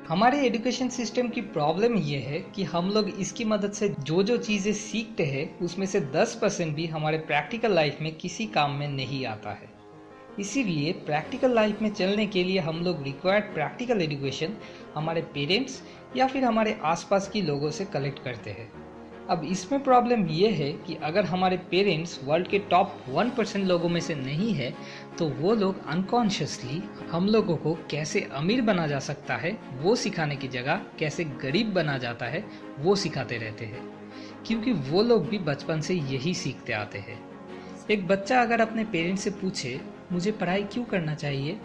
हमारे education system की problem ये है कि हम लोग इसकी मदद से जो जो चीज़ें सीखते हैं उसमें से 10% भी हमारे प्रैक्टिकल लाइफ में किसी काम में नहीं आता है। इसीलिए प्रैक्टिकल लाइफ में चलने के लिए हम लोग रिक्वायर्ड प्रैक्टिकल एजुकेशन हमारे पेरेंट्स या फिर हमारे आसपास की लोगों से कलेक्ट करते हैं। अब इसमें प्रॉब्लम ये है कि अगर हमारे पेरेंट्स वर्ल्ड के टॉप 1% लोगों में से नहीं है तो वो लोग अनकॉन्शियसली हम लोगों को कैसे अमीर बना जा सकता है वो सिखाने की जगह कैसे गरीब बना जाता है वो सिखाते रहते हैं, क्योंकि वो लोग भी बचपन से यही सीखते आते हैं। एक बच्चा अगर अपने पेरेंट्स से पूछे मुझे पढ़ाई क्यों करना चाहिए,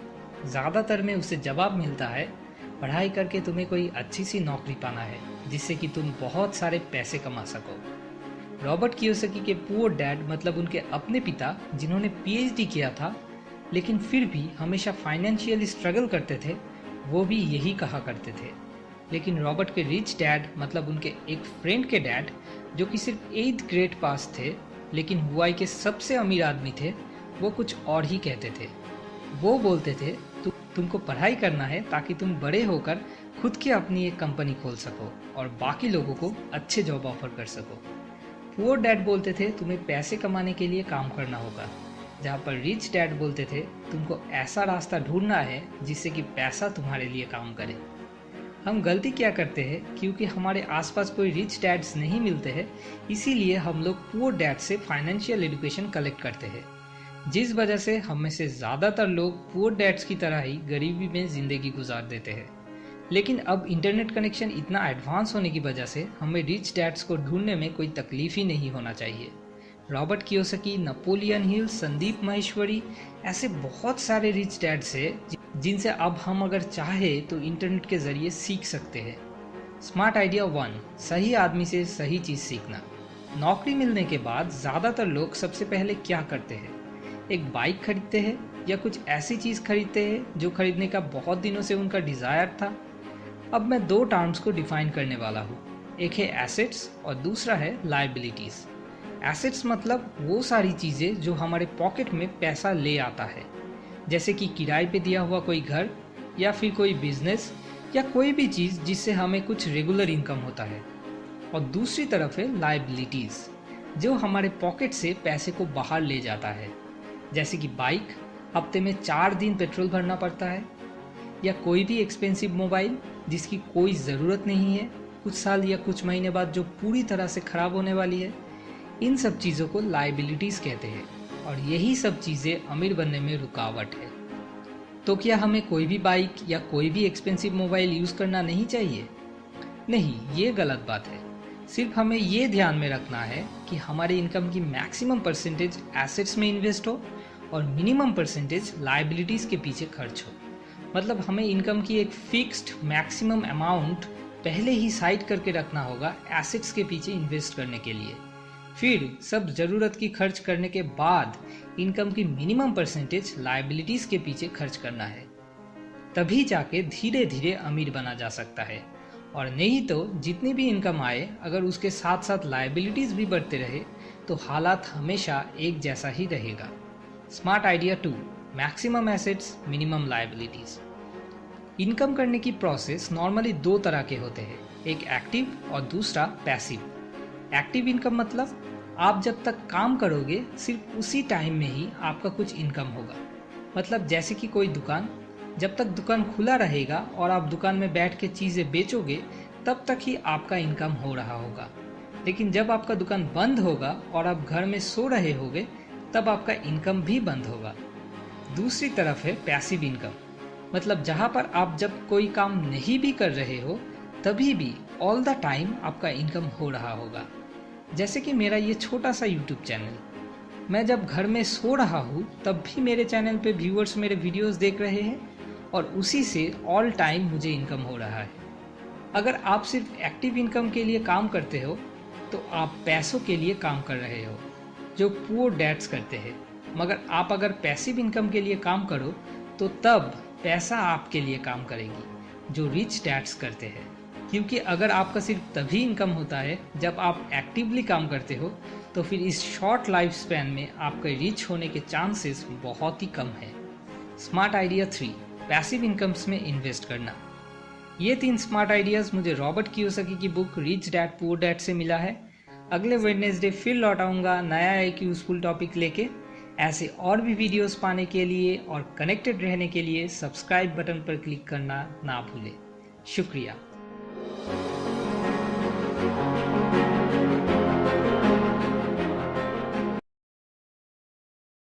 ज़्यादातर में उसे जवाब मिलता है पढ़ाई करके तुम्हें कोई अच्छी सी नौकरी पाना है जिससे कि तुम बहुत सारे पैसे कमा सको। रॉबर्ट कियोसाकी के पुअर डैड मतलब उनके अपने पिता जिन्होंने पीएचडी किया था लेकिन फिर भी हमेशा फाइनेंशियली स्ट्रगल करते थे, वो भी यही कहा करते थे। लेकिन रॉबर्ट के रिच डैड मतलब उनके एक फ्रेंड के डैड जो कि सिर्फ 8th ग्रेड पास थे लेकिन हुआई के सबसे अमीर आदमी थे, वो कुछ और ही कहते थे। वो बोलते थे तुमको पढ़ाई करना है ताकि तुम बड़े होकर खुद की अपनी एक कंपनी खोल सको और बाकी लोगों को अच्छे जॉब ऑफर कर सको। पुअर डैड बोलते थे तुम्हें पैसे कमाने के लिए काम करना होगा, जहाँ पर रिच डैड बोलते थे तुमको ऐसा रास्ता ढूंढना है जिससे कि पैसा तुम्हारे लिए काम करे। हम गलती क्या करते हैं, क्योंकि हमारे आसपास कोई रिच डैड्स नहीं मिलते हैं, इसीलिए हम लोग पुअर डैड से फाइनेंशियल एजुकेशन कलेक्ट करते हैं, जिस वजह से हम में से ज़्यादातर लोग पुअर डैड्स की तरह ही गरीबी में ज़िंदगी गुजार देते हैं। लेकिन अब इंटरनेट कनेक्शन इतना एडवांस होने की वजह से हमें रिच डैड्स को ढूंढने में कोई तकलीफ ही नहीं होना चाहिए। Robert Kiyosaki, Napoleon Hill, Sandeep Maheshwari, ऐसे बहुत सारे रिच डैड्स हैं जिनसे अब हम अगर चाहे तो इंटरनेट के ज़रिए सीख सकते हैं। स्मार्ट आइडिया 1, सही आदमी से सही चीज़ सीखना। नौकरी मिलने के बाद ज़्यादातर लोग सबसे पहले क्या करते हैं, एक बाइक खरीदते हैं या कुछ ऐसी चीज़ खरीदते हैं जो खरीदने का बहुत दिनों से उनका डिज़ायर था। अब मैं 2 टर्म्स को डिफाइन करने वाला हूँ, एक है एसेट्स और दूसरा है लायबिलिटीज़। एसेट्स मतलब वो सारी चीज़ें जो हमारे पॉकेट में पैसा ले आता है, जैसे कि किराए पे दिया हुआ कोई घर या फिर कोई बिजनेस या कोई भी चीज़ जिससे हमें कुछ रेगुलर इनकम होता है। और दूसरी तरफ है लायबिलिटीज़, जो हमारे पॉकेट से पैसे को बाहर ले जाता है, जैसे कि बाइक, हफ्ते में 4 दिन पेट्रोल भरना पड़ता है, या कोई भी एक्सपेंसिव मोबाइल जिसकी कोई ज़रूरत नहीं है, कुछ साल या कुछ महीने बाद जो पूरी तरह से ख़राब होने वाली है। इन सब चीज़ों को लायबिलिटीज़ कहते हैं और यही सब चीज़ें अमीर बनने में रुकावट है। तो क्या हमें कोई भी बाइक या कोई भी एक्सपेंसिव मोबाइल यूज़ करना नहीं चाहिए? नहीं, ये गलत बात है। सिर्फ हमें ये ध्यान में रखना है कि हमारी इनकम की मैक्सिमम परसेंटेज एसेट्स में इन्वेस्ट हो और मिनिमम परसेंटेज लायबिलिटीज़ के पीछे खर्च हो। मतलब हमें इनकम की एक फिक्स्ड मैक्सिमम अमाउंट पहले ही साइड करके रखना होगा एसेट्स के पीछे इन्वेस्ट करने के लिए, फिर सब ज़रूरत की खर्च करने के बाद इनकम की मिनिमम परसेंटेज लायबिलिटीज़ के पीछे खर्च करना है। तभी जाके धीरे धीरे अमीर बना जा सकता है, और नहीं तो जितनी भी इनकम आए अगर उसके साथ साथ लायबिलिटीज़ भी बढ़ते रहे तो हालात हमेशा एक जैसा ही रहेगा। Smart idea 2, maximum assets minimum liabilities. Income करने की प्रोसेस नॉर्मली 2 तरह के होते हैं, एक एक्टिव और दूसरा पैसिव। एक्टिव इनकम मतलब आप जब तक काम करोगे सिर्फ उसी टाइम में ही आपका कुछ इनकम होगा। मतलब जैसे कि कोई दुकान, जब तक दुकान खुला रहेगा और आप दुकान में बैठ के चीज़ें बेचोगे तब तक ही आपका इनकम हो रहा होगा। लेकिन जब आपका दुकान बंद होगा और आप घर में सो रहे होगे तब आपका इनकम भी बंद होगा। दूसरी तरफ है पैसिव इनकम, मतलब जहाँ पर आप जब कोई काम नहीं भी कर रहे हो तभी भी ऑल द टाइम आपका इनकम हो रहा होगा। जैसे कि मेरा ये छोटा सा यूट्यूब चैनल, मैं जब घर में सो रहा हूँ तब भी मेरे चैनल पे व्यूअर्स मेरे वीडियोस देख रहे हैं और उसी से ऑल टाइम मुझे इनकम हो रहा है। अगर आप सिर्फ एक्टिव इनकम के लिए काम करते हो तो आप पैसों के लिए काम कर रहे हो, जो पुअर डैड्स करते हैं। मगर आप अगर पैसिव इनकम के लिए काम करो तो तब पैसा आपके लिए काम करेगी, जो रिच डैड्स करते हैं। क्योंकि अगर आपका सिर्फ तभी इनकम होता है जब आप एक्टिवली काम करते हो तो फिर इस शॉर्ट लाइफ स्पैन में आपके रिच होने के चांसेस बहुत ही कम है। स्मार्ट आइडिया 3, पैसिव इनकम्स में इन्वेस्ट करना। ये 3 स्मार्ट आइडियाज मुझे रॉबर्ट कियोसाकी की book rich dad poor dad से मिला है। अगले वेडनेसडे फिर लौट आऊंगा नया एक यूजफुल टॉपिक लेके। ऐसे और भी वीडियोस पाने के लिए और कनेक्टेड रहने के लिए सब्सक्राइब बटन पर क्लिक करना ना भूलें। शुक्रिया।